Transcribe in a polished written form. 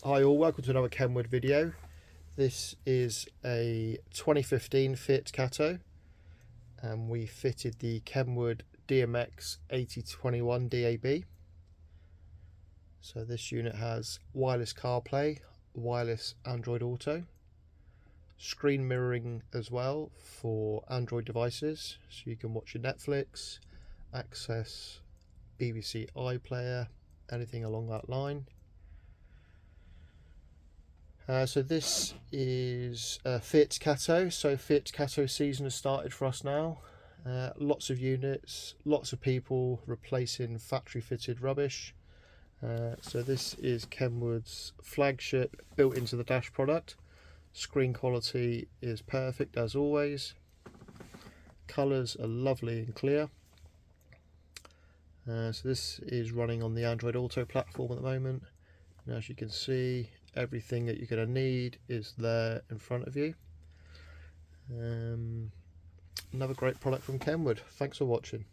Hi all, welcome to another KENWOOD video. This is a 2015 Fiat Ducato and we fitted the KENWOOD DMX8021DABS. So this unit has wireless CarPlay, wireless Android Auto, screen mirroring as well for Android devices, so you can watch your Netflix, access BBC iPlayer, anything along that line. So this is Fiat Ducato. So Fiat Ducato season has started for us now. Lots of units, lots of people replacing factory fitted rubbish. So this is KENWOOD's flagship built into the dash product. Screen quality is perfect as always. Colours are lovely and clear. So this is running on the Android Auto platform at the moment. And as you can see, everything that you're going to need is there in front of you. Another great product from KENWOOD. Thanks for watching.